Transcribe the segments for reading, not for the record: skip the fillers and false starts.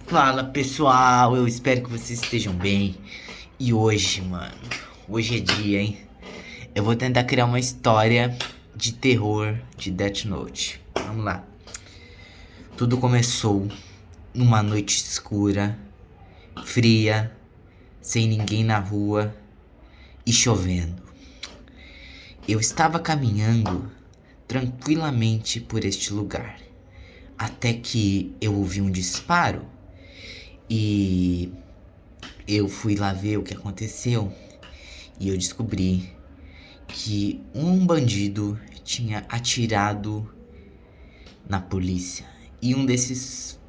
Fala pessoal, eu espero que vocês estejam bem. E hoje, mano, hoje é dia, hein? Eu vou tentar criar uma história de terror de Death Note. Vamos lá. Tudo começou numa noite escura, fria, sem ninguém na rua e chovendo. Eu estava caminhando tranquilamente por este lugar, até que eu ouvi um disparo e eu fui lá ver o que aconteceu e eu descobri que um bandido tinha atirado na polícia. E um desses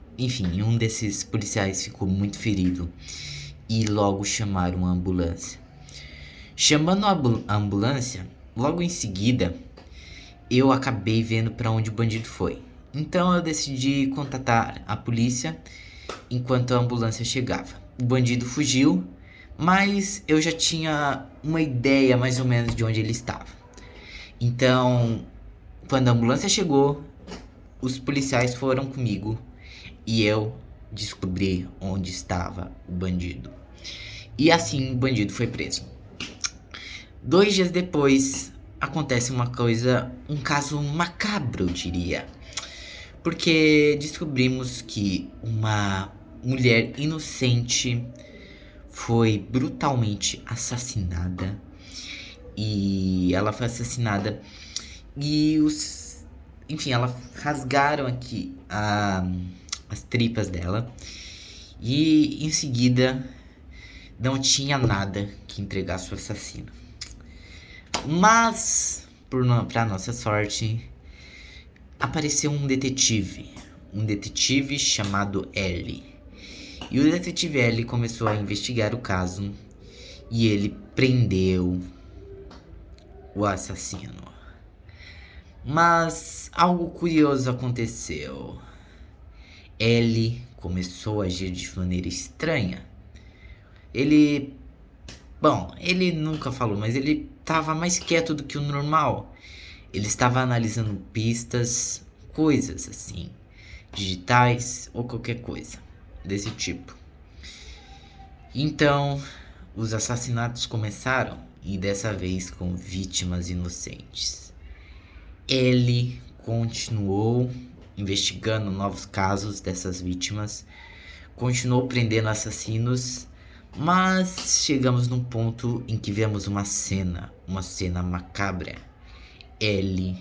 policiais ficou muito ferido e logo chamaram a ambulância. Chamando a ambulância, logo em seguida, eu acabei vendo para onde o bandido foi. Então eu decidi contatar a polícia enquanto a ambulância chegava. O bandido fugiu, mas eu já tinha uma ideia mais ou menos de onde ele estava. Então, quando a ambulância chegou, os policiais foram comigo e eu descobri onde estava o bandido. E assim o bandido foi preso. 2 dias depois, acontece uma coisa, um caso macabro, eu diria. Porque descobrimos que uma mulher inocente foi brutalmente assassinada. E ela foi assassinada e ela rasgaram aqui as tripas dela. E em seguida não tinha nada que entregasse o assassino. Mas, pra nossa sorte, apareceu um detetive chamado L. E o detetive L começou a investigar o caso e ele prendeu o assassino. Mas algo curioso aconteceu. L começou a agir de maneira estranha. Ele nunca falou, mas ele estava mais quieto do que o normal. Ele estava analisando pistas, coisas assim, digitais ou qualquer coisa desse tipo. Então, os assassinatos começaram e dessa vez com vítimas inocentes. Ele continuou investigando novos casos dessas vítimas, continuou prendendo assassinos, mas chegamos num ponto em que vemos uma cena macabra. Ele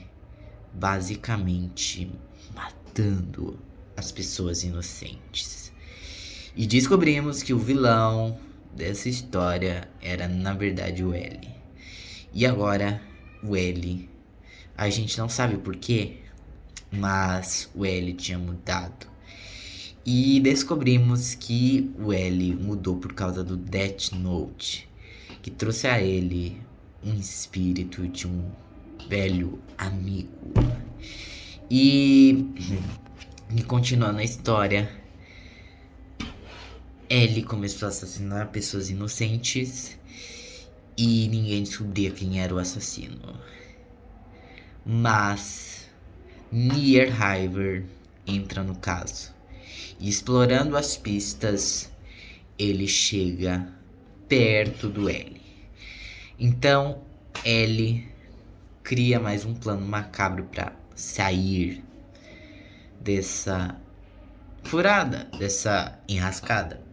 basicamente matando as pessoas inocentes. E descobrimos que o vilão dessa história era na verdade o L. E agora o L, a gente não sabe o porquê, mas o L tinha mudado. E descobrimos que o L mudou por causa do Death Note, que trouxe a ele um espírito de um velho amigo. E continuando a história, L começou a assassinar pessoas inocentes e ninguém descobria quem era o assassino. Mas Nierheimer entra no caso e, explorando as pistas, ele chega perto do L. Então L cria mais um plano macabro para sair dessa furada, dessa enrascada.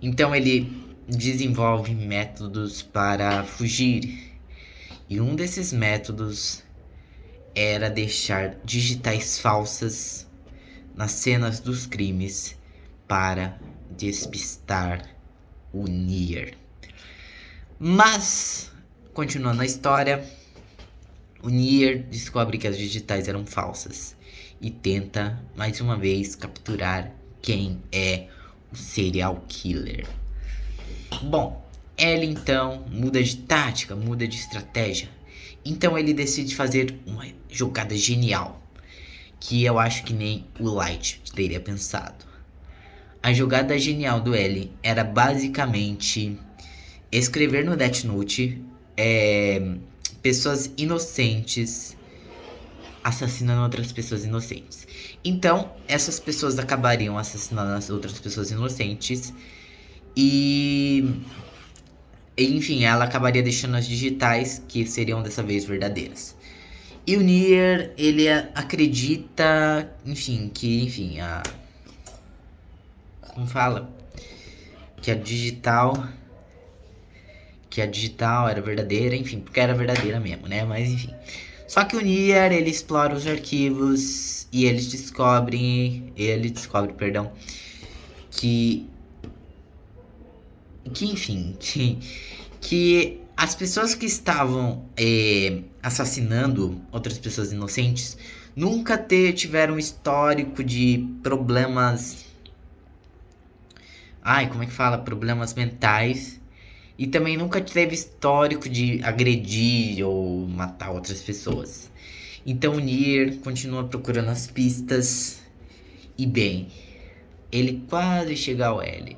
Então ele desenvolve métodos para fugir. E um desses métodos era deixar digitais falsas nas cenas dos crimes para despistar o Nier. Mas, continuando a história, o Nier descobre que as digitais eram falsas e tenta mais uma vez capturar quem é o serial killer. Bom, ele então muda de tática, muda de estratégia. Então ele decide fazer uma jogada genial, que eu acho que nem o Light teria pensado. A jogada genial do L era basicamente escrever no Death Note pessoas inocentes assassinando outras pessoas inocentes. Então, essas pessoas acabariam assassinando as outras pessoas inocentes e enfim, ela acabaria deixando as digitais, que seriam dessa vez verdadeiras. E o Nier, ele acredita, como fala? Que a digital era verdadeira, enfim, porque era verdadeira mesmo, né? Mas enfim. Só que o Nier, ele explora os arquivos e ele descobre, perdão, que as pessoas que estavam assassinando outras pessoas inocentes nunca tiveram histórico de problemas. Como é que fala? Problemas mentais. E também nunca teve histórico de agredir ou matar outras pessoas. Então o Nier continua procurando as pistas. E bem, ele quase chega ao L.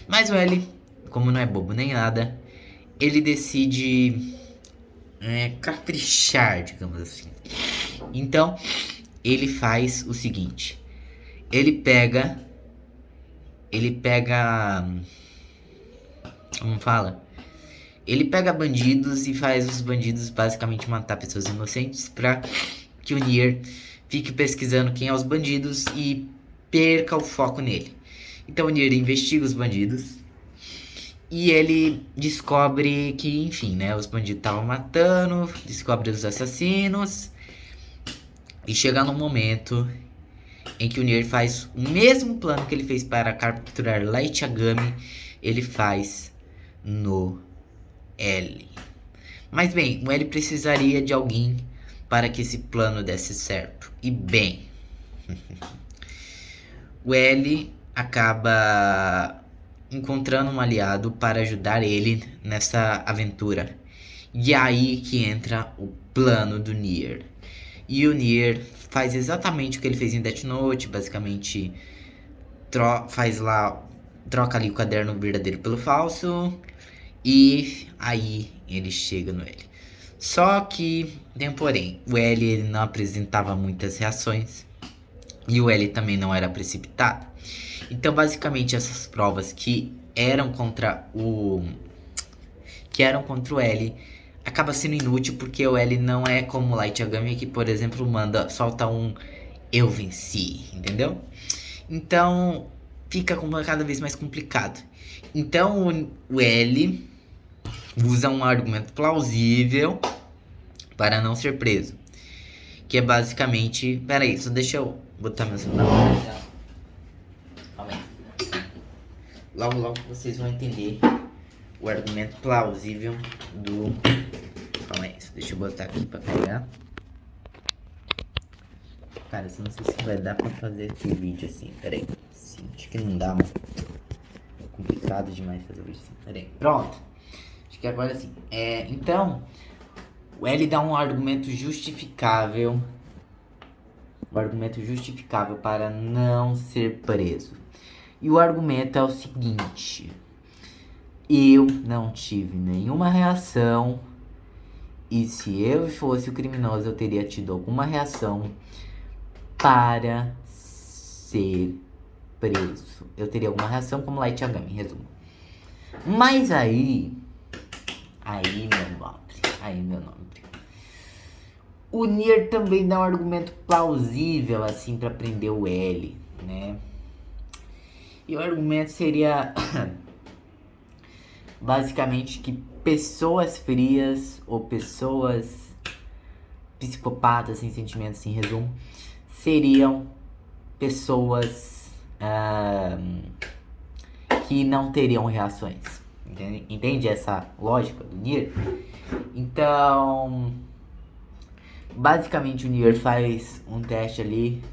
Mas o L, como não é bobo nem nada, ele decide caprichar, digamos assim. Então, ele faz o seguinte. Ele pega... Como fala? Ele pega bandidos e faz os bandidos basicamente matar pessoas inocentes pra que o Nier fique pesquisando quem é os bandidos e perca o foco nele. Então o Nier investiga os bandidos e ele descobre que, enfim, né, os bandidos estavam matando, descobre os assassinos e chega num momento em que o Nier faz o mesmo plano que ele fez para capturar Light Yagami, ele faz no L. Mas bem, o L precisaria de alguém para que esse plano desse certo. E bem, o L acaba encontrando um aliado para ajudar ele nessa aventura. E é aí que entra o plano do Nier. E o Nier faz exatamente o que ele fez em Death Note, basicamente troca ali o caderno verdadeiro pelo falso. E aí ele chega no L. Só que tem um porém, o L ele não apresentava muitas reações e o L também não era precipitado. Então basicamente essas provas que eram contra o L acaba sendo inútil, porque o L não é como o Light Yagami, que por exemplo solta um eu venci, entendeu? Então fica cada vez mais complicado. Então o L usa um argumento plausível para não ser preso, que é basicamente... Pera aí, só deixa eu botar meu celular. Calma aí. Logo vocês vão entender o argumento plausível do... Calma aí, só deixa eu botar aqui pra pegar. Cara, eu não sei se vai dar pra fazer esse vídeo assim. Pera aí. Sim, acho que não dá, mano. É complicado demais fazer o vídeo assim. Pera aí. Pronto. Acho que agora sim. Então, o L dá um argumento justificável. O argumento justificável para não ser preso. E o argumento é o seguinte: eu não tive nenhuma reação. E se eu fosse o criminoso, eu teria tido alguma reação para ser preso. Eu teria alguma reação como Light Yagami, em resumo. Mas aí, meu nobre, o Nier também dá um argumento plausível, assim, pra prender o L, né? E o argumento seria basicamente que pessoas frias ou pessoas psicopatas sem sentimentos, em resumo, seriam pessoas que não teriam reações. Entende essa lógica do Nier? Então, basicamente o Nier faz um teste ali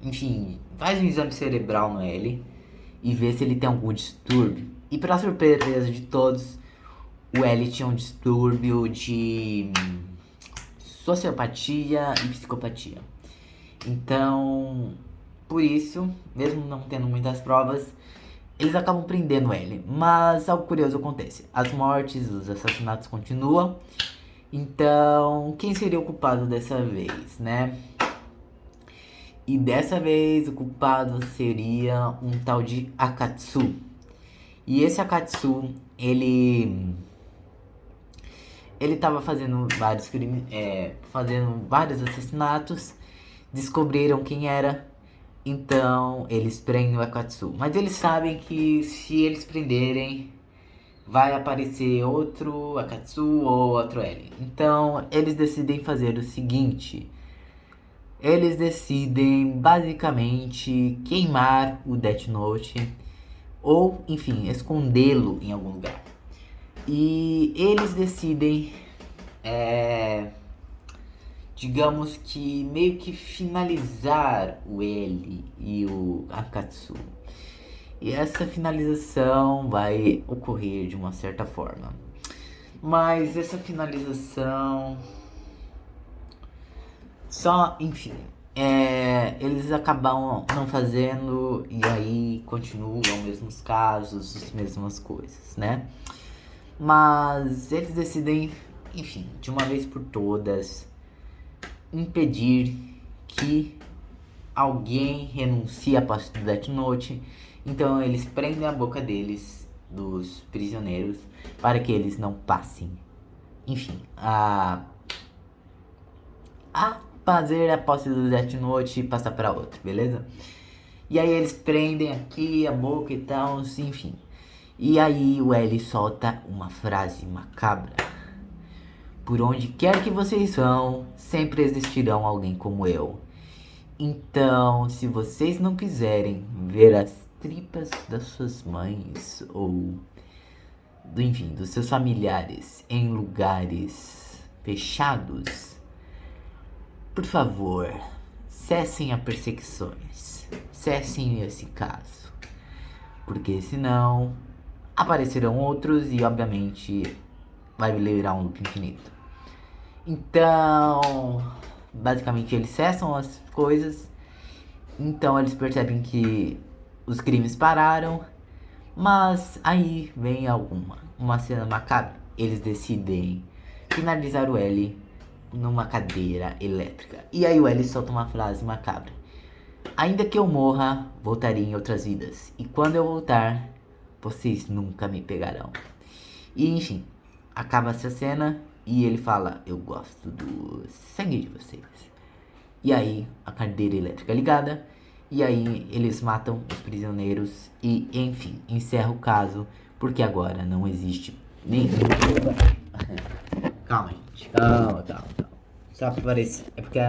enfim, faz um exame cerebral no L e vê se ele tem algum distúrbio. E para surpresa de todos, o L tinha um distúrbio de sociopatia e psicopatia. Então, por isso, mesmo não tendo muitas provas, eles acabam prendendo ele. Mas algo curioso acontece: as mortes, os assassinatos continuam Então, quem seria o culpado dessa vez, né? E dessa vez o culpado seria um tal de Akatsu. E esse Akatsu, ele tava fazendo vários crimes, fazendo vários assassinatos. Descobriram quem era, então eles prendem o Akatsu. Mas eles sabem que se eles prenderem, vai aparecer outro Akatsu ou outro L. Então eles decidem fazer o seguinte: eles decidem basicamente queimar o Death Note ou, enfim, escondê-lo em algum lugar. E eles decidem, digamos que meio que finalizar o L e o Akatsu. E essa finalização vai ocorrer de uma certa forma. Mas essa finalização só, enfim, eles acabam não fazendo e aí continuam os mesmos casos, as mesmas coisas, né? Mas eles decidem, enfim, de uma vez por todas, impedir que alguém renuncie à posse do Death Note. Então eles prendem a boca deles, dos prisioneiros, para que eles não passem, enfim, a fazer a posse do Death Note e passar para outro, beleza? E aí eles prendem aqui a boca e tal, enfim. E aí o L solta uma frase macabra: por onde quer que vocês vão, sempre existirão alguém como eu. Então, se vocês não quiserem ver as tripas das suas mães ou, enfim, dos seus familiares em lugares fechados, por favor, cessem as perseguições, cessem esse caso, porque senão aparecerão outros e obviamente vai virar um loop infinito. Então, basicamente eles cessam as coisas, então eles percebem que os crimes pararam, mas aí vem uma cena macabra. Eles decidem finalizar o L numa cadeira elétrica. E aí o L solta uma frase macabra: ainda que eu morra, voltarei em outras vidas. E quando eu voltar, vocês nunca me pegarão. E enfim, acaba essa cena e ele fala: eu gosto do sangue de vocês. E aí a cadeira elétrica é ligada. E aí eles matam os prisioneiros e, enfim, encerra o caso, porque agora não existe nem... Calma, gente. Calma. Só pra parecer. É porque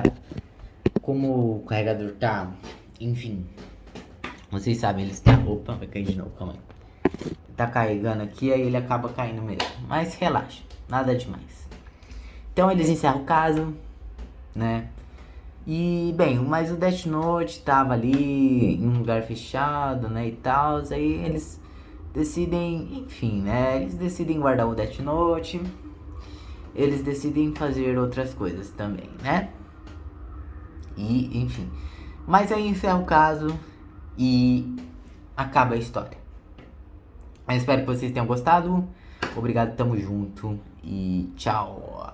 como o carregador tá... Enfim. Vocês sabem, ele está... Opa, vai cair de novo, calma aí. Tá carregando aqui, aí ele acaba caindo mesmo. Mas relaxa, nada demais. Então eles encerram o caso, né? E, bem, mas o Death Note tava ali em um lugar fechado, né, e tal. Aí eles decidem, enfim, né, eles decidem guardar o Death Note. Eles decidem fazer outras coisas também, né? E, enfim. Mas aí encerra o caso e acaba a história. Eu espero que vocês tenham gostado. Obrigado, tamo junto e tchau.